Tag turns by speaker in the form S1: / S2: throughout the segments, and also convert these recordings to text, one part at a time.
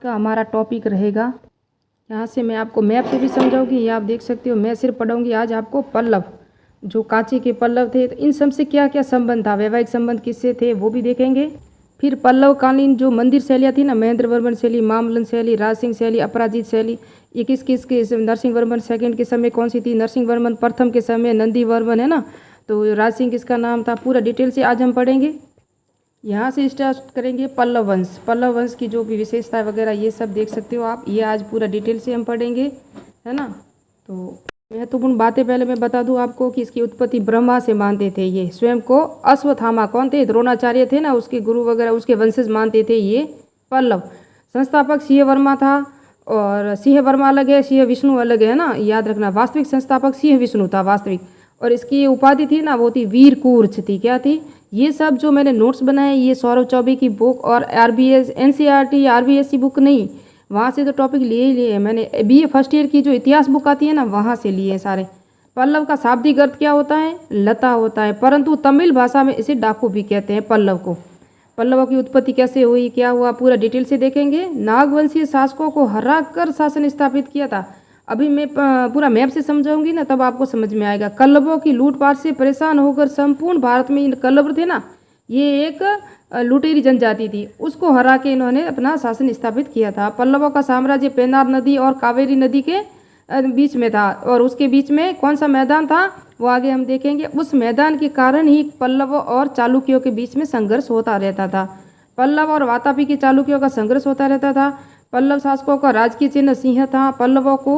S1: का हमारा टॉपिक रहेगा। यहाँ से मैं आपको मैप से भी समझाऊंगी, ये आप देख सकते हो। मैं सिर्फ पढ़ाऊंगी आज आपको पल्लव, जो कांची के पल्लव थे, तो इन सब से क्या क्या संबंध था, वैवाहिक संबंध किससे थे वो भी देखेंगे। फिर पल्लव कालीन जो मंदिर शैलियाँ थी ना, महेंद्र वर्मन शैली, मामल्लन शैली, राजसिंह शैली, अपराजित शैली, ये किस किस के, नरसिंह वर्मन सेकंड के समय कौन सी थी, नरसिंह वर्मन प्रथम के समय नंदी वर्मन है ना, तो राजसिंह किसका नाम था, पूरा डिटेल से आज हम पढ़ेंगे। यहाँ से स्टार्ट करेंगे पल्लव वंश। पल्लव वंश की जो भी विशेषता वगैरह ये सब देख सकते हो आप, ये आज पूरा डिटेल से हम पढ़ेंगे, है ना। तो महत्वपूर्ण बातें पहले मैं बता दूं आपको कि इसकी उत्पत्ति ब्रह्मा से मानते थे ये स्वयं को। अश्वत्थामा कौन थे, द्रोणाचार्य थे ना, उसके गुरु वगैरह उसके वंशज मानते थे ये पल्लव। संस्थापक सिंह वर्मा था, और सिंह वर्मा अलग है, सिंह विष्णु अलग है ना, याद रखना। वास्तविक संस्थापक सिंह विष्णु था वास्तविक, और इसकी उपाधि थी ना वो थी वीर कूर्च थी। क्या थी, ये सब जो मैंने नोट्स बनाए ये सौरभ चौबे की बुक और आरबीएस एनसीईआरटी आरबीएससी बुक नहीं, वहाँ से तो टॉपिक लिए ही लिए मैंने। बीए फर्स्ट ईयर की जो इतिहास बुक आती है ना वहाँ से लिए सारे। पल्लव का शाब्दिक अर्थ क्या होता है, लता होता है, परंतु तमिल भाषा में इसे डाकू भी कहते हैं पल्लव को। पल्लवों की उत्पत्ति कैसे हुई, क्या हुआ, पूरा डिटेल से देखेंगे। नागवंशीय शासकों को हरा कर शासन स्थापित किया था। अभी मैं पूरा मैप से समझाऊंगी ना, तब आपको समझ में आएगा। कल्लबों की लूटपाट से परेशान होकर संपूर्ण भारत में इन कल्लब थे ना, ये एक लुटेरी जनजाति थी, उसको हरा के इन्होंने अपना शासन स्थापित किया था। पल्लवों का साम्राज्य पेनार नदी और कावेरी नदी के बीच में था, और उसके बीच में कौन सा मैदान था वो आगे हम देखेंगे। उस मैदान के कारण ही पल्लवों और चालुक्यों के बीच में संघर्ष होता रहता था। पल्लव और वातापी के चालुक्यों का संघर्ष होता रहता था। पल्लव शासकों का राजकीय चिन्ह सिंह था। पल्लवों को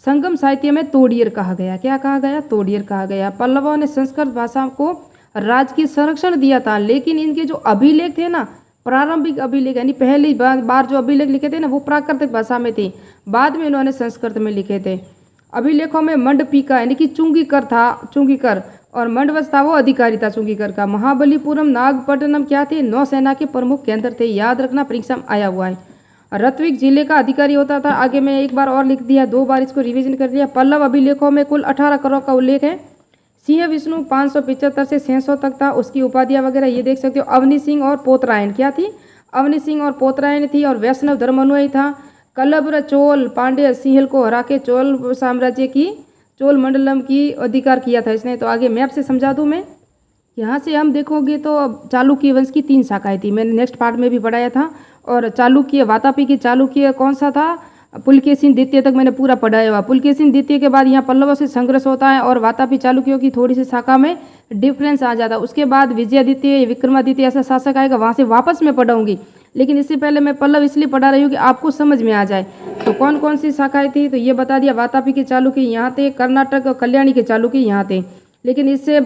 S1: संगम साहित्य में तोड़ियर कहा गया। क्या कहा गया, तोड़ियर कहा गया। पल्लवों ने संस्कृत भाषा को राजकीय संरक्षण दिया था, लेकिन इनके जो अभिलेख थे ना, प्रारंभिक अभिलेख यानी पहली बार जो अभिलेख लिखे थे ना वो प्राकृतिक भाषा में थे, बाद में इन्होंने संस्कृत में लिखे थे। अभिलेखों में मंडपीका यानी कि चुंगीकर था, चुंगीकर, और मंडवस था वो अधिकारी था चुंगीकर का। महाबलीपुरम नागपट्टनम क्या थे, नौसेना के प्रमुख केंद्र थे, याद रखना परीक्षा में आया हुआ है। रत्विक जिले का अधिकारी होता था। आगे मैं एक बार और लिख दिया, 2 बार इसको रिवीजन कर लिया। पल्लव अभिलेखों में कुल 18 करोड़ का उल्लेख है। सिंह विष्णु 575 से 600 तक था। उसकी उपाधियां वगैरह ये देख सकते हो। अवनी सिंह और पोतरायन क्या थी, अवनी सिंह और पोतरायन थी, और वैष्णव धर्मानुयायी था। कलब्र चोल पांड्य सिंहल को हरा के चोल साम्राज्य की, चोल मंडलम की अधिकार किया था इसने। तो आगे मैप से समझा दूं मैं। यहाँ से हम देखोगे तो चालुक्य वंश की 3 शाखाएं थी, मैंने नेक्स्ट पार्ट में भी पढ़ाया था। और चालुक्य वातापी की चालुक्य कौन सा था, पुलकेशिन द्वितीय तक मैंने पूरा पढ़ाया हुआ। पुलकेशिन द्वितीय के बाद यहाँ पल्लवों से संघर्ष होता है, और वातापी चालुक्यों की थोड़ी सी शाखा में डिफरेंस आ जाता है। उसके बाद विजयादित्य विक्रमादित्य ऐसा शासक आएगा, वहाँ से वापस मैं पढ़ाऊंगी, लेकिन इससे पहले मैं पल्लव इसलिए पढ़ा रही हूँ कि आपको समझ में आ जाए। तो कौन कौन सी शाखाएं थी, तो ये बता दिया। वातापी के चालुक्य यहाँ थे, कर्नाटक कल्याणी के चालुक्य यहाँ थे, लेकिन इससे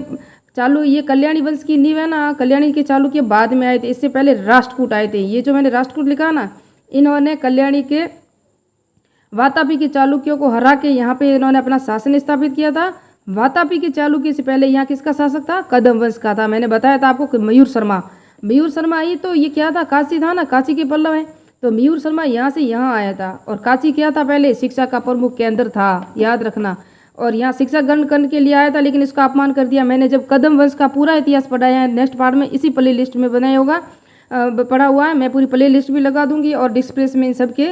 S1: चालू ये कल्याणी वंश की नींव है ना, कल्याणी के चालुक्य बाद में आए थे, इससे पहले राष्ट्रकूट आए थे। ये जो मैंने राष्ट्रकूट लिखा ना, इन्होंने कल्याणी के वातापी के चालुक्यों को हरा के यहाँ पे इन्होंने अपना शासन स्थापित किया था। वातापी के चालुक्य से पहले यहाँ किसका शासक था, कदम वंश का था। मैंने बताया था आपको कि मयूर शर्मा, मयूर शर्मा आई तो ये क्या था, काशी था ना, काशी के पल्लव है, तो मयूर शर्मा यहाँ से यहाँ आया था। और काशी क्या था, पहले शिक्षा का प्रमुख केंद्र था, याद रखना। और यहाँ शिक्षा ग्रहण करने के लिए आया था, लेकिन इसका अपमान कर दिया। मैंने जब कदम वंश का पूरा इतिहास पढ़ाया है, नेक्स्ट पार्ट में इसी प्ले लिस्ट में बनाया होगा, पढ़ा हुआ है, मैं पूरी प्ले लिस्ट भी लगा दूंगी, और डिस्क्रिप्शन में इन सबके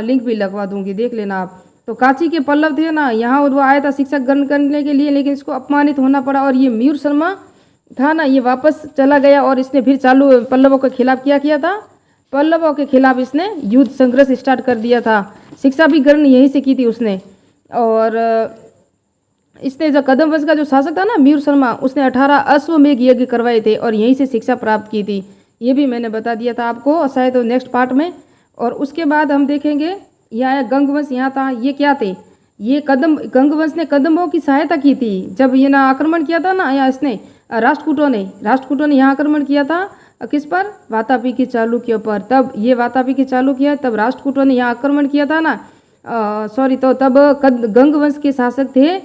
S1: लिंक भी लगवा दूंगी, देख लेना आप। तो काशी के पल्लव थे ना, यहाँ वो आया था शिक्षा ग्रहण करने के लिए, लेकिन इसको अपमानित होना पड़ा। और ये मयूर शर्मा था ना, ये वापस चला गया, और इसने फिर चालू पल्लवों के खिलाफ क्या किया था, पल्लवों के खिलाफ इसने युद्ध संघर्ष स्टार्ट कर दिया था। शिक्षा भी ग्रहण यहीं से की थी उसने। और इसने जो कदम वंश का जो शासक था ना मयूर शर्मा, उसने 18 अश्वमेघ यज्ञ करवाए थे, और यहीं से शिक्षा प्राप्त की थी। ये भी मैंने बता दिया था आपको शायद तो नेक्स्ट पार्ट में। और उसके बाद हम देखेंगे यहाँ गंग वंश यहाँ था। ये क्या थे, ये गंग वंश ने कदम्बों की सहायता की थी जब ये ना आक्रमण किया था ना, यहाँ इसने राष्ट्रकूटों ने यहाँ आक्रमण किया था, किस पर, वातापी के चालुक्यों पर। तब ये वातापी के चालुक्य, तब राष्ट्रकूटों ने यहाँ आक्रमण किया था ना, सॉरी, तो तब गंग वंश के शासक थे,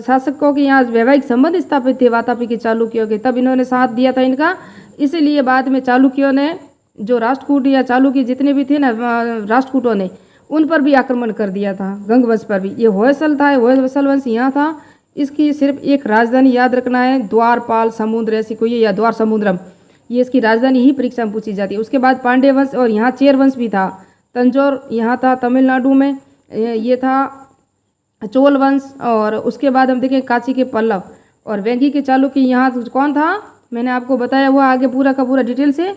S1: शासकों के यहाँ वैवाहिक संबंध स्थापित थे वातापी के चालुक्यों के, तब इन्होंने साथ दिया था इनका। इसीलिए बाद में चालुक्यों ने जो राष्ट्रकूट या चालुक्य जितने भी थे ना राष्ट्रकूटों ने, उन पर भी आक्रमण कर दिया था, गंग वंश पर भी। ये होयसल था, होयसल वंश यहाँ था। इसकी सिर्फ एक राजधानी याद रखना है, द्वारपाल समुद्र ऐसी कोई, या द्वार समुद्रम, ये इसकी राजधानी ही परीक्षा में पूछी जाती है। उसके बाद पांड्य वंश, और यहाँ चेर वंश भी था। तंजौर यहाँ था तमिलनाडु में, ये था चोल वंश। और उसके बाद हम देखें कांची के पल्लव और वेंगी के चालुक्य, यहाँ कौन था मैंने आपको बताया हुआ आगे पूरा का पूरा डिटेल से।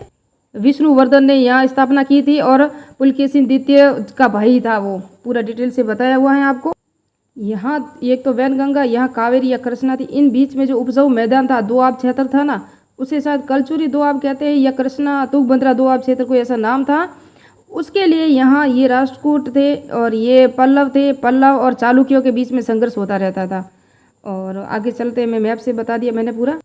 S1: विष्णुवर्धन ने यहाँ स्थापना की थी और पुलकेशिन द्वितीय का भाई था, वो पूरा डिटेल से बताया हुआ है आपको। यहाँ एक तो वैनगंगा, यहाँ कावेरी या कृष्णा थी। इन बीच में जो उपजाऊ मैदान था, दोआब क्षेत्र था ना, उसे शायद कलचुरी दोआब कहते हैं या कृष्णा तुंगभद्रा दोआब क्षेत्र, कोई ऐसा नाम था। उसके लिए यहाँ ये राष्ट्रकूट थे और ये पल्लव थे। पल्लव और चालुक्यों के बीच में संघर्ष होता रहता था। और आगे चलते मैं मैप से बता दिया मैंने पूरा।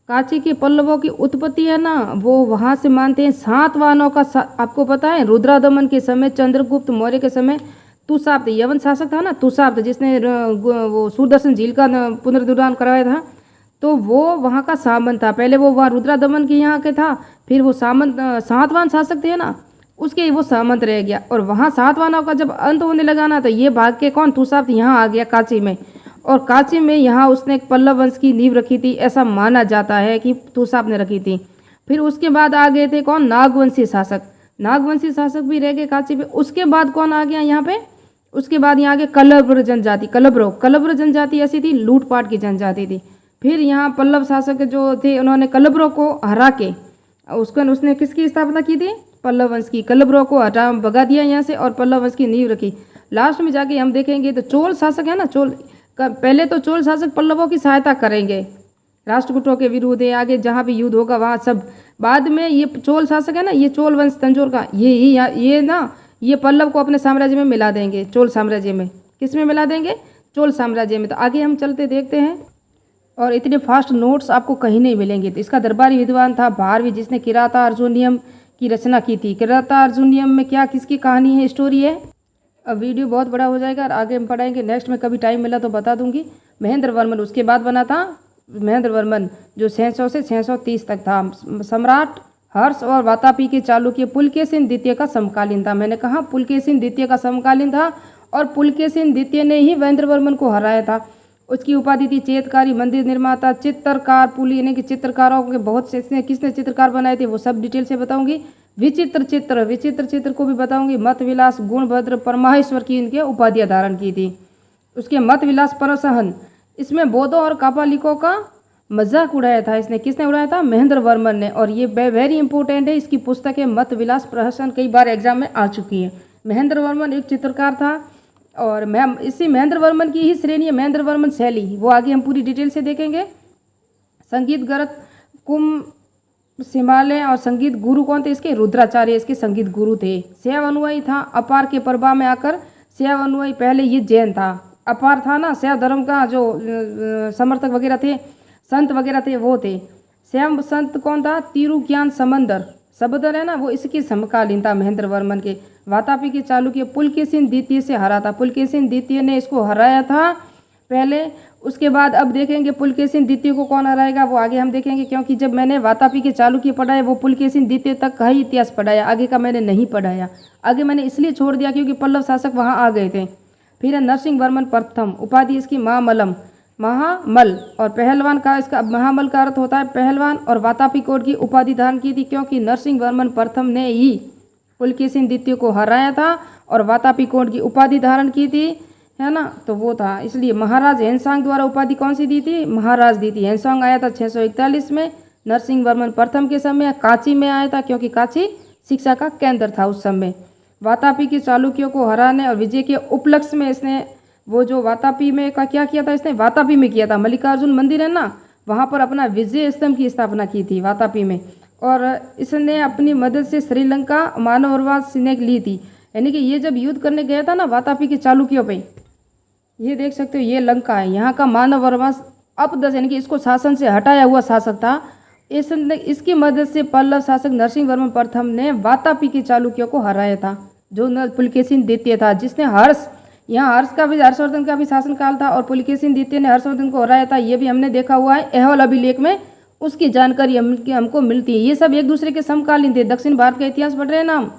S1: कांची के पल्लवों की उत्पत्ति है ना, वो वहाँ से मानते हैं सातवाहनों का। आपको पता है रुद्रादमन के समय, चंद्रगुप्त मौर्य के समय तुषाप्त यवन शासक था ना, तुषाप्त जिसने वो सुदर्शन झील का पुनर्निर्माण कराया था, तो वो वहाँ का सामंत था। पहले वो वहाँ रुद्रादमन के यहाँ के था, फिर वो सामंत सातवाहन शासक थे ना, उसके वो सामंत रह गया। और वहाँ सातवाहनों का जब अंत होने लगा ना, तो ये भाग के कौन तुषाप्त यहाँ आ गया कांची में। और कांची में यहाँ उसने एक पल्लव वंश की नींव रखी थी, ऐसा माना जाता है कि तुषाप्त ने रखी थी। फिर उसके बाद आ गए थे कौन, नागवंशी शासक। नागवंशी शासक भी रह गए कांची पे। उसके बाद कौन आ गया यहाँ पे, उसके बाद यहाँ आगे कलब्र जनजाति। कलब्र जनजाति ऐसी थी, लूटपाट की जनजाति थी। फिर यहाँ पल्लव शासक जो थे, उन्होंने कलब्रों को हरा के उसने किसकी स्थापना की थी, पल्लव वंश की। कलब्रों को हटा भगा दिया यहाँ से और पल्लव वंश की नींव रखी। लास्ट में जाके हम देखेंगे तो चोल शासक है ना, पहले तो चोल शासक पल्लवों की सहायता करेंगे राष्ट्रकूटों के विरुद्ध, आगे जहाँ भी युद्ध होगा वहाँ सब। बाद में ये चोल शासक है ना, ये चोल वंश तंजौर का, ये ना ये पल्लव को अपने साम्राज्य में मिला देंगे, चोल साम्राज्य में। किस में मिला देंगे, चोल साम्राज्य में। तो आगे हम चलते देखते हैं। और इतने फास्ट नोट्स आपको कहीं नहीं मिलेंगे। तो इसका दरबारी विद्वान था भारवी, जिसने किराता अर्जुनियम की रचना की थी। किराता अर्जुनियम में क्या किसकी कहानी है, स्टोरी है। अब वीडियो बहुत बड़ा हो जाएगा और आगे हम पढ़ाएंगे, नेक्स्ट में कभी टाइम मिला तो बता दूंगी। महेंद्र वर्मन उसके बाद बना था, महेंद्र वर्मन जो 600 से 630 तक था। सम्राट हर्ष और वातापी के चालुक्य पुलकेशिन द्वितीय का समकालीन था। मैंने कहा पुलकेशिन द्वितीय का समकालीन था और पुलकेशिन द्वितीय ने ही महेंद्र वर्मन को हराया था। उसकी उपाधि थी चेतकारी, मंदिर निर्माता, चित्रकार, पुल यानी कि चित्रकारों के बहुत से किसने चित्रकार बनाए थे वो सब डिटेल से बताऊंगी। विचित्र चित्र को भी बताऊंगी। मत विलास, गुणभद्र, परमाहेश्वर की इनके उपाधियां धारण की थी। उसके मत विलास परसहन, इसमें बौद्धों और कापालिकों का मजाक उड़ाया था। इसने किसने उड़ाया था, महेंद्र वर्मन ने। और ये वेरी इंपॉर्टेंट है, इसकी पुस्तक है मत विलास प्रहसन, कई बार एग्जाम में आ चुकी है। महेंद्र वर्मन एक चित्रकार था और इसी महेंद्र वर्मन की ही श्रेणी है महेंद्र वर्मन शैली, वो आगे हम पूरी डिटेल से देखेंगे। संगीत गरत कुम हिमालय और संगीत गुरु कौन थे इसके, रुद्राचार्य इसके संगीत गुरु थे। शैव अनुयायी था, अपार के प्रभाव में आकर शैव अनुयायी, पहले ये जैन था, अपार था ना शैव धर्म का जो समर्थक वगैरह थे, संत वगैरह थे वो थे। शैव संत कौन था, तिरुज्ञान सबदर है ना, वो इसकी समकालीन था महेंद्र वर्मन के। वातापी के चालुक्य पुलकेशिन द्वितीय से हरा था, पुलकेशिन द्वितीय ने इसको हराया था पहले। उसके बाद अब देखेंगे पुलकेशिन द्वितीय को कौन हराएगा, वो आगे हम देखेंगे। क्योंकि जब मैंने वातापी के चालुक्य पढ़ाया वो पुलकेशिन द्वितीय तक का ही इतिहास पढ़ाया, आगे का मैंने नहीं पढ़ाया। आगे मैंने इसलिए छोड़ दिया क्योंकि पल्लव शासक वहाँ आ गए थे। फिर है नरसिंह वर्मन प्रथम, उपाधि इसकी महामल और पहलवान का, इसका महामल का अर्थ होता है पहलवान। और वातापी कोट की उपाधि धारण की थी क्योंकि नरसिंह वर्मन प्रथम ने ही पुलकेशिन द्वितीय को हराया था और वातापी कोट की उपाधि धारण की थी, है ना, तो वो था। इसलिए महाराज हेनसांग द्वारा उपाधि कौन सी दी थी, महाराज दी थी। हेनसांग आया था 641 में, नरसिंह वर्मन प्रथम के समय कांची में आया था क्योंकि कांची शिक्षा का केंद्र था उस समय। वातापी के चालुक्यों को हराने और विजय के उपलक्ष्य में इसने वो जो वातापी में का क्या किया था, इसने वातापी में किया था, मल्लिकार्जुन मंदिर है ना, वहाँ पर अपना विजय स्तंभ की स्थापना की थी वातापी में। और इसने अपनी मदद से श्रीलंका मानववाद ने ली थी। यानी कि ये जब युद्ध करने गया था ना वातापी के चालुक्यों पे, ये देख सकते हो ये लंका है, यहाँ का मानववाद अपदस यानी कि इसको शासन से हटाया हुआ शासक था। इसकी मदद से पल्लव शासक नरसिंह वर्मन प्रथम ने वातापी के चालुक्यों को हराया था, जो पुलकेशिन द्वितीय था, जिसने हर्षवर्धन का भी शासनकाल था और पुलकेशिन द्वितीय ने हर्षवर्धन को हराया था। ये भी हमने देखा हुआ है ऐहोल अभिलेख में, उसकी जानकारी हमको मिलती है। ये सब एक दूसरे के समकालीन थे, दक्षिण भारत का इतिहास पढ़ रहे हैं ना हम,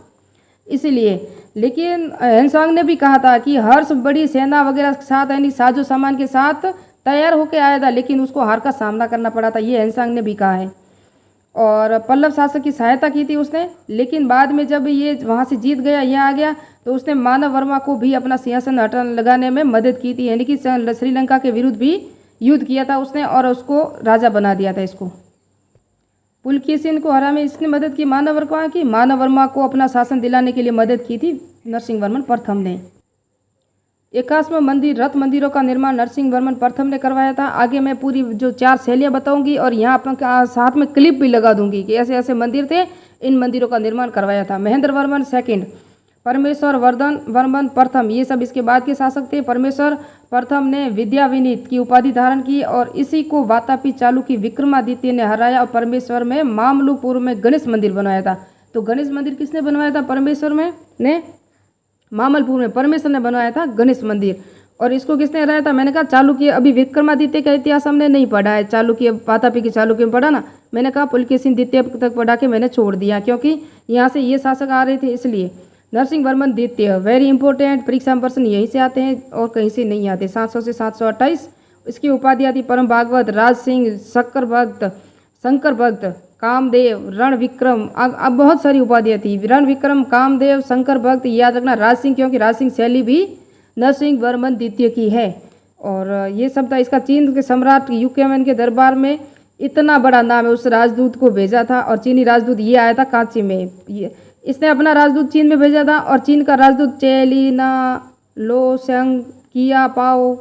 S1: इसीलिए। लेकिन हेनसांग ने भी कहा था कि हर्ष बड़ी सेना वगैरह के साथ यानी साजो सामान के साथ तैयार होकर आया था, लेकिन उसको हार का सामना करना पड़ा था, ये हेनसांग ने भी कहा है। और पल्लव शासक की सहायता की थी उसने। लेकिन बाद में जब ये वहाँ से जीत गया, यहाँ आ गया, तो उसने मानव वर्मा को भी अपना सिंहासन हटाने लगाने में मदद की थी, यानी कि श्रीलंका के विरुद्ध भी युद्ध किया था उसने और उसको राजा बना दिया था इसको। पुलकेशिन को हरा में इसने मदद की मानव वर्मा की, मानव वर्मा को अपना शासन दिलाने के लिए मदद की थी नरसिंह वर्मन प्रथम ने। 81वां मंदिर, रथ मंदिरों का निर्माण नरसिंह वर्मन प्रथम ने करवाया था। आगे मैं पूरी जो 4 शैलियाँ बताऊंगी और यहाँ अपन साथ में क्लिप भी लगा दूंगी कि ऐसे ऐसे मंदिर थे, इन मंदिरों का निर्माण करवाया था। महेंद्र वर्मन सेकंड, परमेश्वर वर्धन वर्मन प्रथम, ये सब इसके बाद के शासक थे। परमेश्वर प्रथम ने विद्याविनीत की उपाधि धारण की और इसी को वातापी चालुक्य विक्रमादित्य ने हराया और परमेश्वर में मामलुपुर में गणेश मंदिर बनवाया था। तो गणेश मंदिर किसने बनवाया था? परमेश्वर में ने मामलपुर में परमेश्वर ने बनवाया था गणेश मंदिर। और इसको किसने हराया था? मैंने कहा चालुक्य। अभी विक्रमादित्य का इतिहास हमने नहीं पढ़ा है, चालुक्य वातापी की चालुक्य में पढ़ा ना, मैंने कहा पुलकेशिन द्वितीय तक पढ़ा के मैंने छोड़ दिया क्योंकि यहाँ से ये शासक आ रहे थे इसलिए। नरसिंह वर्मन द्वितीय, वेरी इंपॉर्टेंट, परीक्षा में प्रश्न यहीं से आते हैं और कहीं से नहीं आते। 700 से 728 इसकी उपाधियाँ थी परम भागवत, राज सिंह, शक्कर भक्त, शंकर भक्त, कामदेव, रण विक्रम। अब बहुत सारी उपाधियाँ थी, रण विक्रम, कामदेव, शंकर भक्त, याद रखना राज सिंह, क्योंकि राज सिंह शैली भी नरसिंह वर्मन द्वितीय की है। और ये सब था। इसका चीन के सम्राट यूकेमैन के दरबार में इतना बड़ा नाम है, उस राजदूत को भेजा था और चीनी राजदूत ये आया था कांची में, ये इसने अपना राजदूत चीन में भेजा था और चीन का राजदूत चेलिना लो सेंग किया पाओ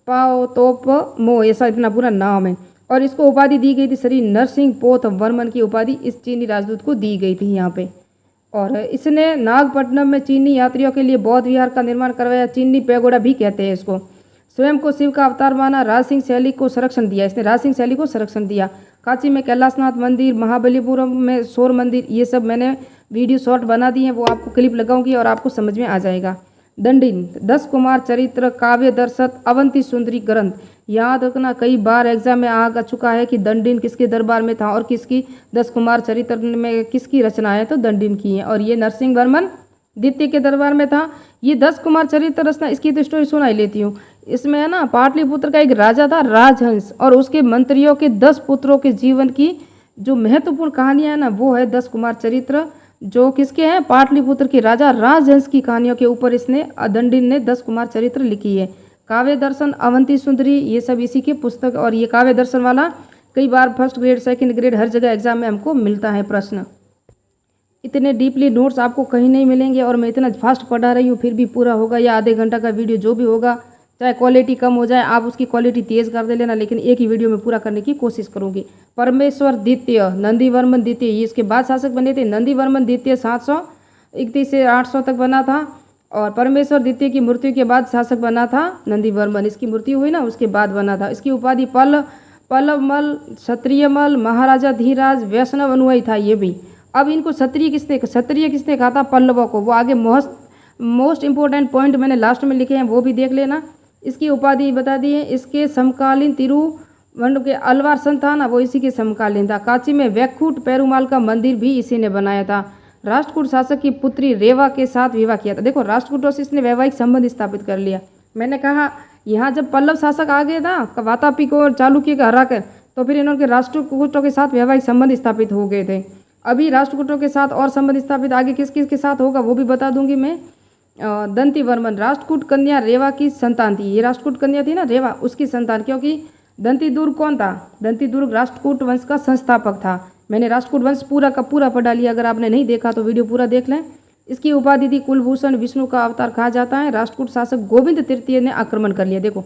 S1: पाओ तोप मो, ऐसा इतना पूरा नाम है। और इसको उपाधि दी गई थी श्री नरसिंह पोत वर्मन की उपाधि इस चीनी राजदूत को दी गई थी यहाँ पे। और इसने नागपट्टनम में चीनी यात्रियों के लिए बौद्ध विहार का निर्माण करवाया, चीनी पैगोडा भी कहते हैं इसको। स्वयं को शिव का अवतार माना, राज सिंह शैली को संरक्षण दिया, इसने राज सिंह शैली को संरक्षण दिया। कांची में कैलाशनाथ मंदिर, महाबलीपुरम में शोर मंदिर, ये सब मैंने वीडियो शॉर्ट बना दी हैं, वो आपको क्लिप लगाऊंगी और आपको समझ में आ जाएगा। दंडिन, 10 कुमार चरित्र, काव्य दर्शक, अवंती सुंदरी ग्रंथ। याद रखना कई बार एग्जाम में आ चुका है कि दंडिन किसके दरबार में था और किसकी 10 कुमार चरित्र में किसकी रचना है, तो दंडिन की है। और ये नरसिंह वर्मन द्वितीय के दरबार में था। ये 10 कुमार चरित्र रचना, इसकी तो स्टोरी सुनाई लेती हूँ। इसमें है ना, पाटलिपुत्र का एक राजा था राजहंस और उसके मंत्रियों के 10 पुत्रों के जीवन की जो महत्वपूर्ण कहानियां है ना, वो है 10 कुमार चरित्र, जो किसके हैं? पाटलिपुत्र के राजा राजहंस की कहानियों के ऊपर इसने दंडिन ने 10 कुमार चरित्र लिखी है। काव्य दर्शन, अवंती सुंदरी, ये सब इसी के पुस्तक। और ये काव्य दर्शन वाला कई बार फर्स्ट ग्रेड, सेकंड ग्रेड, हर जगह एग्जाम में हमको मिलता है प्रश्न। इतने डीपली नोट्स आपको कहीं नहीं मिलेंगे और मैं इतना फास्ट पढ़ा रही हूँ फिर भी पूरा होगा, या आधे घंटा का वीडियो जो भी होगा, चाहे क्वालिटी कम हो जाए आप उसकी क्वालिटी तेज़ कर दे लेना, लेकिन एक ही वीडियो में पूरा करने की कोशिश करूँगी। परमेश्वर द्वितीय, नंदी वर्मन द्वितीय, ये इसके बाद शासक बने थे। नंदी वर्मन द्वितीय 731 से 800 तक बना था और परमेश्वर द्वितीय की मृत्यु के बाद शासक बना था नंदी वर्मन। इसकी मृत्यु हुई ना, उसके बाद बना था। इसकी उपाधि पल्लवमल, क्षत्रियमल, महाराजा धीराज, वैष्णव अनुयायी था ये भी। अब इनको क्षत्रिय किसने कहा था? पल्लवों को। वो आगे मोस्ट इंपॉर्टेंट पॉइंट मैंने लास्ट में लिखे हैं, वो भी देख लेना। इसकी उपाधि बता दी है। इसके समकालीन तिरुवंड के अलवार संत था ना, वो इसी के समकालीन था। कांची में वैकुंठ पेरुमाल का मंदिर भी इसी ने बनाया था। राष्ट्रकूट शासक की पुत्री रेवा के साथ विवाह किया था। देखो, राष्ट्रकूटों से इसने वैवाहिक संबंध स्थापित कर लिया। मैंने कहा यहाँ जब पल्लव शासक आ गए था वातापी को और चालुक्य को हरा कर, तो फिर इन्होंने राष्ट्रकूटों के साथ वैवाहिक संबंध स्थापित हो गए थे। अभी राष्ट्रकूटों के साथ और संबंध स्थापित आगे किस किस के साथ होगा वो भी बता दूंगी मैं। दंती वर्मन राष्ट्रकूट कन्या रेवा की संतान थी। ये राष्ट्रकूट कन्या थी ना रेवा, उसकी संतान, क्योंकि दंती दुर्ग कौन था? दंती दुर्ग राष्ट्रकूट वंश का संस्थापक था। मैंने राष्ट्रकूट वंश पूरा का पूरा पढ़ा लिया, अगर आपने नहीं देखा तो वीडियो पूरा देख लें। इसकी उपाधि थी कुलभूषण, विष्णु का अवतार कहा जाता है। राष्ट्रकूट शासक गोविंद तृतीय ने आक्रमण कर लिया। देखो,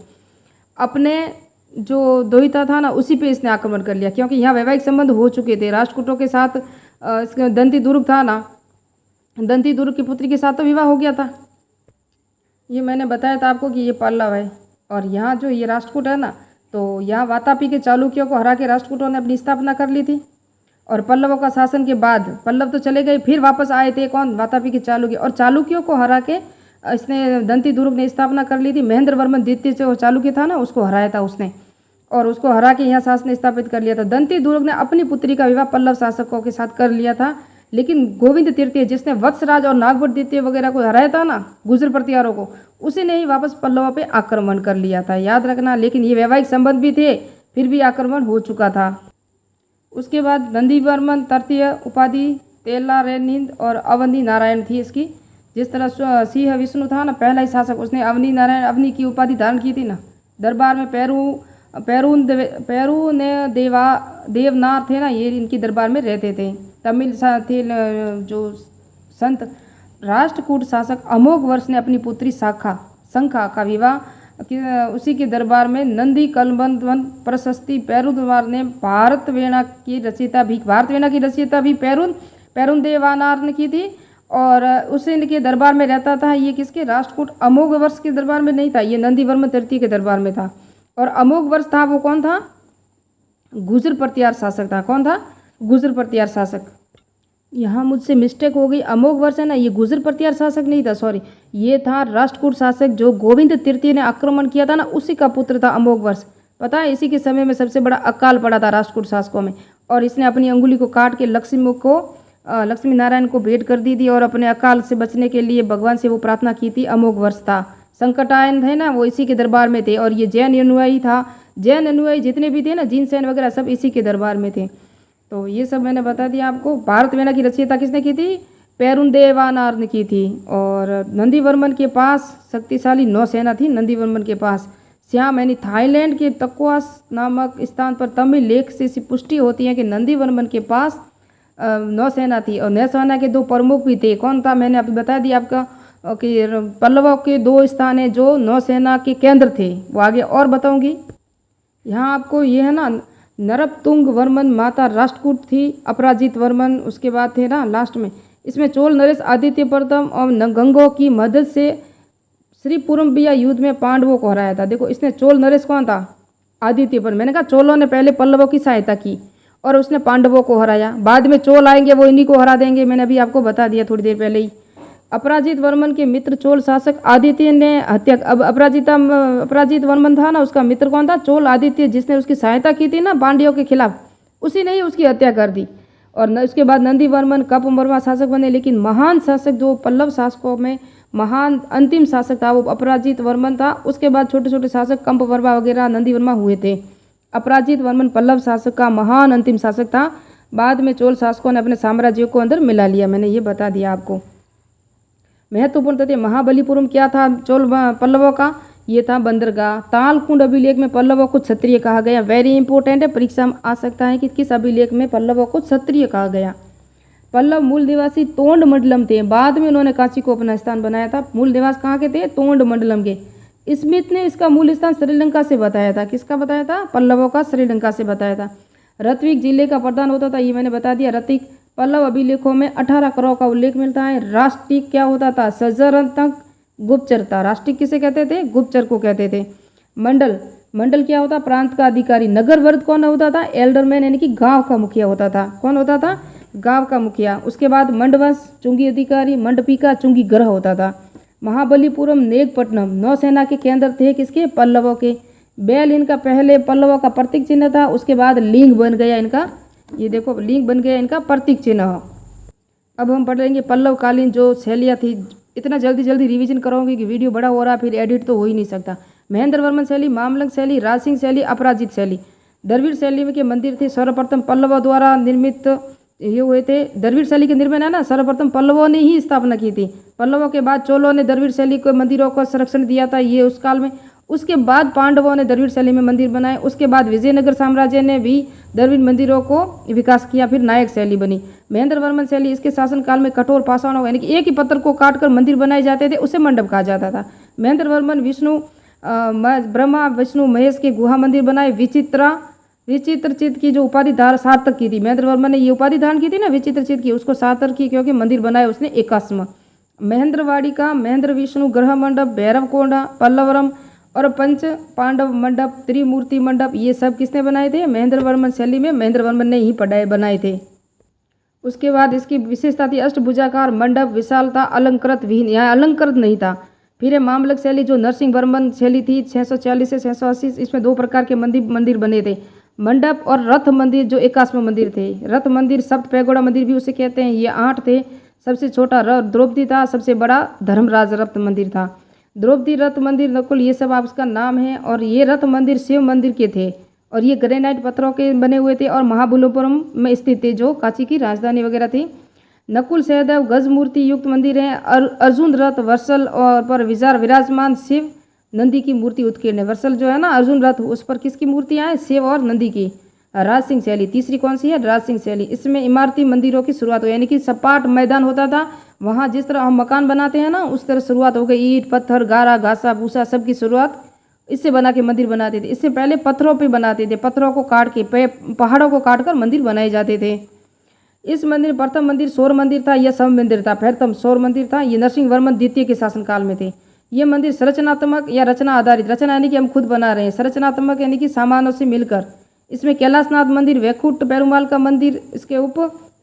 S1: अपने जो द्वैता था ना उसी पे इसने आक्रमण कर लिया, क्योंकि यहाँ वैवाहिक संबंध हो चुके थे राष्ट्रकूटों के साथ। दंती दुर्ग था ना, दंती दुर्ग की पुत्री के साथ तो विवाह हो गया था। ये मैंने बताया था आपको कि ये पल्लव है। और यहाँ जो ये राष्ट्रकूट है ना, तो यहाँ वातापी के चालुक्यों को हरा के राष्ट्रकूटों ने अपनी स्थापना कर ली थी। और पल्लवों का शासन के बाद पल्लव तो चले गए, फिर वापस आए थे कौन? वातापी के चालुक्य। और चालुक्यों को हरा के इसने दंती दुर्ग ने स्थापना कर ली थी। महेंद्र वर्मन द्वितीय जो चालुक्य था ना, उसको हराया था उसने, और उसको हरा के यहाँ शासन स्थापित कर लिया था। दंती दुर्ग ने अपनी पुत्री का विवाह पल्लव शासकों के साथ कर लिया था, लेकिन गोविंद तृतीय जिसने वत्सराज और नागभट द्वितीय वगैरह को हराया था ना, गुजर प्रतिहारों को, उसी ने ही वापस पल्लवों पे आक्रमण कर लिया था, याद रखना। लेकिन ये वैवाहिक संबंध भी थे, फिर भी आक्रमण हो चुका था। उसके बाद नंदी वर्मन तृतीय उपाधि तेलारेनिंद और अवनी नारायण थी इसकी। जिस तरह सिंह विष्णु था ना पहला ही शासक, उसने अवनी नारायण अवनी की उपाधि धारण की थी ना। दरबार में पेरू ने देवनार थे ना, ये इनकी दरबार में रहते थे। तमिल थे जो संत राष्ट्रकूट शासक अमोघ वर्ष ने अपनी पुत्री शंखा का विवाह उसी के दरबार में नंदी कलबंधवन प्रशस्ति पेरुद्वार ने भारतवेना की रचयिता भी पेरुन देवानार ने की थी। और उसी के दरबार में रहता था। ये किसके राष्ट्रकूट अमोघ वर्ष के दरबार में नहीं था, ये नंदीवर्मन तृतीय के दरबार में था। और अमोघ वर्ष था वो कौन था? गुर्जर प्रतिहार शासक था। कौन था? गुर्जर प्रतिहार शासक। यहाँ मुझसे मिस्टेक हो गई, अमोघ वर्ष है ना, ये गुर्जर प्रतिहार शासक नहीं था, सॉरी, ये था राष्ट्रकूट शासक जो गोविंद तृतीय ने आक्रमण किया था ना, उसी का पुत्र था अमोघ वर्ष। पता है इसी के समय में सबसे बड़ा अकाल पड़ा था राष्ट्रकूट शासकों में, और इसने अपनी अंगुली को काट के लक्ष्मी नारायण को भेंट कर दी थी, और अपने अकाल से बचने के लिए भगवान से वो प्रार्थना की थी। अमोघ वर्ष था। संकटायन थे ना, वो इसी के दरबार में थे। और ये जैन अनुयायी था, जैन अनुयायी जितने भी थे ना, जिनसेन वगैरह सब इसी के दरबार में थे। तो ये सब मैंने बता दिया आपको। भारतवेना की रचयिता किसने की थी? पेरुन देवानार ने की थी। और नंदीवर्मन के पास शक्तिशाली नौसेना थी। नंदीवर्मन के पास श्याम यानी थाईलैंड के तक्वास नामक स्थान पर तमिल लेख से इसी पुष्टि होती है कि नंदीवर्मन के पास नौसेना थी। और नौसेना के दो प्रमुख भी थे। कौन था? मैंने अभी बता दिया आपका कि पल्लवों के दो स्थान हैं जो नौसेना के केंद्र थे, वो आगे और बताऊंगी। यहाँ आपको ये है ना, नरपतुंग वर्मन माता राष्ट्रकूट थी, अपराजित वर्मन उसके बाद थे ना लास्ट में। इसमें चोल नरेश आदित्य प्रथम और गंगो की मदद से श्री पुरम्बिया युद्ध में पांडवों को हराया था। देखो इसने चोल नरेश कौन था? आदित्य पर। मैंने कहा चोलों ने पहले पल्लवों की सहायता की और उसने पांडवों को हराया। बाद में चोल आएंगे वो इन्हीं को हरा देंगे, मैंने अभी आपको बता दिया थोड़ी देर पहले ही। अपराजित वर्मन के मित्र चोल शासक आदित्य ने हत्या, अब अपराजित वर्मन था ना, उसका मित्र कौन था? चोल आदित्य, जिसने उसकी सहायता की थी ना पांड्यों के खिलाफ, उसी ने ही उसकी हत्या कर दी। और उसके बाद नंदी वर्मन कपवर्मा शासक बने। लेकिन महान शासक जो पल्लव शासकों में महान अंतिम शासक था वो अपराजित वर्मन था। उसके बाद छोटे छोटे शासक कंपवर्मा वगैरह नंदीवर्मा हुए थे। अपराजित वर्मन पल्लव शासक का महान अंतिम शासक था। बाद में चोल शासकों ने अपने साम्राज्यों को अंदर मिला लिया, मैंने ये बता दिया आपको। महत्वपूर्ण तथ्य, महाबलीपुरम क्या था चोल पल्लवों का? ये था बंदरगाह। तालकुंड अभिलेख में पल्लवों को क्षत्रिय कहा गया। वेरी इंपॉर्टेंट है, परीक्षा में आ सकता है कि किस अभिलेख में पल्लवों को क्षत्रिय कहा गया। पल्लव मूल निवासी तोंड मंडलम थे, बाद में उन्होंने कांची को अपना स्थान बनाया था। मूल निवास कहाँ के थे? तोंड मंडलम के। स्मिथ ने इसका मूल स्थान श्रीलंका से बताया था। किसका बताया था? पल्लवों का श्रीलंका से बताया था। रत्विक जिले का प्रधान होता था, ये मैंने बता दिया। रतिक पल्लव अभिलेखों में 18 करोड़ का उल्लेख मिलता है। राष्ट्रिक क्या होता था? सजरतक गुप्तचर था। राष्ट्रिक किसे कहते थे? गुप्तचर को कहते थे। मंडल क्या होता? प्रांत का अधिकारी। नगर वर्द कौन होता था? एल्डरमैन यानी कि गांव का मुखिया होता था। कौन होता था? गांव का मुखिया। उसके बाद मंडवंश चुंगी अधिकारी, मंडपिका चुंगी ग्रह होता था। महाबलीपुरम नेगपट्टनम नौसेना के केंद्र थे किसके? पल्लवों के। बैल इनका पहले पल्लवों का प्रतीक चिन्ह था, उसके बाद लिंग बन गया इनका, ये देखो लिंग बन गया इनका प्रतीक चिन्ह। अब हम पढ़ लेंगे पल्लव कालीन जो शैलियाँ थी। इतना जल्दी रिवीजन करोगे कि वीडियो बड़ा हो रहा, फिर एडिट तो हो ही नहीं सकता। महेंद्र वर्मन शैली, मामलंग शैली, राजसिंह शैली, अपराजित शैली। द्रविड़ शैली के मंदिर थे सर्वप्रथम पल्लवों द्वारा निर्मित ये हुए थे। द्रविड़ शैली के निर्माण है ना सर्वप्रथम पल्लवों ने ही स्थापना की थी। पल्लवों के बाद चोलों ने द्रविड़ शैली के मंदिरों को संरक्षण दिया था, ये उस काल में। उसके बाद पांडवों ने द्रविड़ शैली में मंदिर बनाए। उसके बाद विजयनगर साम्राज्य ने भी द्रविड़ मंदिरों को विकास किया, फिर नायक शैली बनी। महेंद्र वर्मन शैली, इसके शासनकाल में कठोर पाषाणों यानी कि एक ही पत्थर को काटकर मंदिर बनाए जाते थे, उसे मंडप कहा जाता था। महेंद्र वर्मन ब्रह्मा विष्णु महेश के गुहा मंदिर बनाए। विचित्रचित की जो उपाधि धारण सार्थक की थी, महेंद्र वर्मन ने ये उपाधि धारण की थी ना विचित्रचित की, उसको सार्थक की क्योंकि मंदिर बनाए उसने एकाश्म। महेंद्रवाड़ी का महेंद्र विष्णु ग्रह मंडप, भैरवकोंडा, पल्लवरम और पंच पांडव मंडप, त्रिमूर्ति मंडप, ये सब किसने बनाए थे? महेंद्र वर्मन शैली में महेंद्र वर्मन ने ही बनाए थे। उसके बाद इसकी विशेषता थी अष्टभुजाकार मंडप, विशालता, अलंकृत विहीन, यहाँ अलंकृत नहीं था। फिर है मामलक शैली जो नरसिंह वर्मन शैली थी 640 से 680, इसमें दो प्रकार के मंदिर बने थे, मंडप और रथ मंदिर जो एकाश्म मंदिर थे। रथ मंदिर सप्त पैगोड़ा मंदिर भी उसे कहते हैं, ये 8 थे। सबसे छोटा द्रौपदी था, सबसे बड़ा धर्मराज रथ मंदिर था। द्रौपदी रथ मंदिर नकुल, ये सब आपका नाम है। और ये रथ मंदिर शिव मंदिर के थे और ये ग्रेनाइट पत्थरों के बने हुए थे और महाबलीपुरम में स्थित थे, जो काशी की राजधानी वगैरह थी। नकुल सहदेव गज मूर्ति युक्त मंदिर है। अर्जुन रथ वर्सल और पर विराजमान शिव नंदी की मूर्ति उत्कीर्ण है। वर्सल जो है ना अर्जुन रथ, उस पर किसकी मूर्तियाँ हैं? शिव और नंदी की। राज सिंह शैली तीसरी कौन सी है? राज सिंह शैली। इसमें इमारती मंदिरों की शुरुआत हुई, यानी कि सपाट मैदान होता था, वहाँ जिस तरह हम मकान बनाते हैं ना उस तरह शुरुआत हो गई। ईंट पत्थर गारा घासा भूसा सब की शुरुआत इससे बना के मंदिर बनाते थे। इससे पहले पत्थरों पे बनाते थे, पत्थरों को काट के पहाड़ों को काट कर मंदिर बनाए जाते थे। इस मंदिर प्रथम मंदिर सौर मंदिर था, यह शव मंदिर था। प्रथम सौर मंदिर था, ये नरसिंह वर्मन द्वितीय के शासनकाल में थे। ये मंदिर संरचनात्मक या रचना आधारित, रचना यानी कि हम खुद बना रहे हैं, संरचनात्मक यानी कि सामानों से मिलकर। इसमें कैलाशनाथ मंदिर, वैकुंठ पेरुमाल का मंदिर,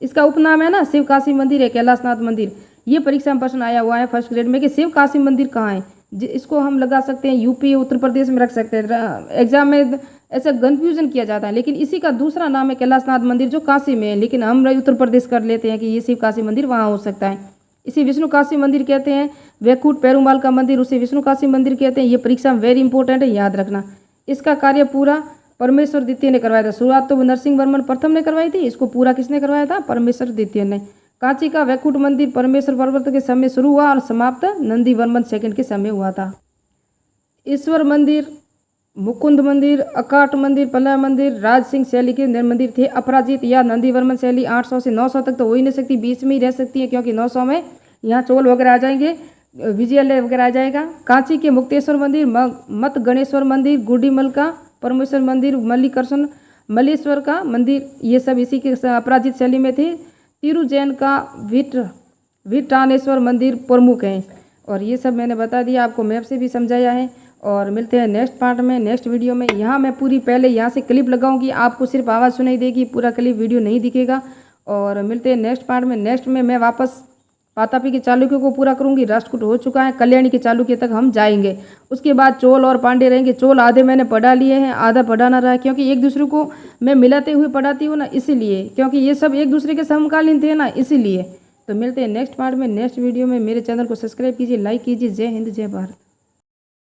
S1: इसका उपनाम है ना शिव काशी मंदिर है, कैलाशनाथ मंदिर। ये परीक्षा में प्रश्न आया हुआ है फर्स्ट ग्रेड में कि शिव काशी मंदिर कहाँ है। इसको हम लगा सकते हैं यूपी उत्तर प्रदेश में रख सकते हैं, एग्जाम में ऐसा कन्फ्यूजन किया जाता है। लेकिन इसी का दूसरा नाम है कैलाशनाथ मंदिर जो काशी में है, लेकिन हम उत्तर प्रदेश कर लेते हैं कि ये शिव काशी मंदिर वहाँ हो सकता है। इसे विष्णु काशी मंदिर कहते हैं। वैकुंठ पेरुमाल का मंदिर उसे विष्णु काशी मंदिर कहते हैं। ये परीक्षा में वेरी इंपॉर्टेंट है, याद रखना। इसका कार्य पूरा परमेश्वर द्वितीय ने करवाया था। शुरुआत तो नरसिंह वर्मन प्रथम ने करवाई थी, इसको पूरा किसने करवाया था? परमेश्वर द्वितीय ने। कांची का वैकुंठ मंदिर परमेश्वर पर्वत के समय शुरू हुआ और समाप्त नंदी वर्मन सेकंड के समय हुआ था। ईश्वर मंदिर, मुकुंद मंदिर, अकाट मंदिर, पल्लव मंदिर राज सिंह शैली के मंदिर थे। अपराजित या नंदी वर्मन शैली 800 से 900 तक तो हो ही नहीं सकती, बीच में ही रह सकती है, क्योंकि 900 में यहाँ चोल वगैरह आ जाएंगे, विजयालय वगैरह आ जाएगा। कांची के मुक्तेश्वर मंदिर, मत गणेश्वर मंदिर, गुडीमल का परमेश्वर मंदिर, मल्लिकर्षण मल्लेश्वर का मंदिर, ये सब इसी के अपराजित शैली में थे। तिरुजैन का विटानेश्वर मंदिर प्रमुख हैं। और ये सब मैंने बता दिया, आपको मैप से भी समझाया है। और मिलते हैं नेक्स्ट पार्ट में, नेक्स्ट वीडियो में। यहाँ मैं पूरी पहले यहाँ से क्लिप लगाऊंगी, आपको सिर्फ आवाज़ सुनाई देगी, पूरा क्लिप वीडियो नहीं दिखेगा। और मिलते हैं नेक्स्ट पार्ट में। नेक्स्ट में मैं वापस वातापी के चालुक्यों को पूरा करूंगी। राष्ट्रकूट हो चुका है, कल्याणी के चालुक्य तक हम जाएंगे। उसके बाद चोल और पांडे रहेंगे। चोल आधे मैंने पढ़ा लिए हैं, आधा पढ़ाना रहा है, क्योंकि एक दूसरे को मैं मिलाते हुए पढ़ाती हूँ ना, इसीलिए, क्योंकि ये सब एक दूसरे के समकालीन थे ना, इसीलिए। तो मिलते हैं नेक्स्ट पार्ट में, नेक्स्ट वीडियो में। मेरे चैनल को सब्सक्राइब कीजिए, लाइक कीजिए। जय हिंद जय भारत।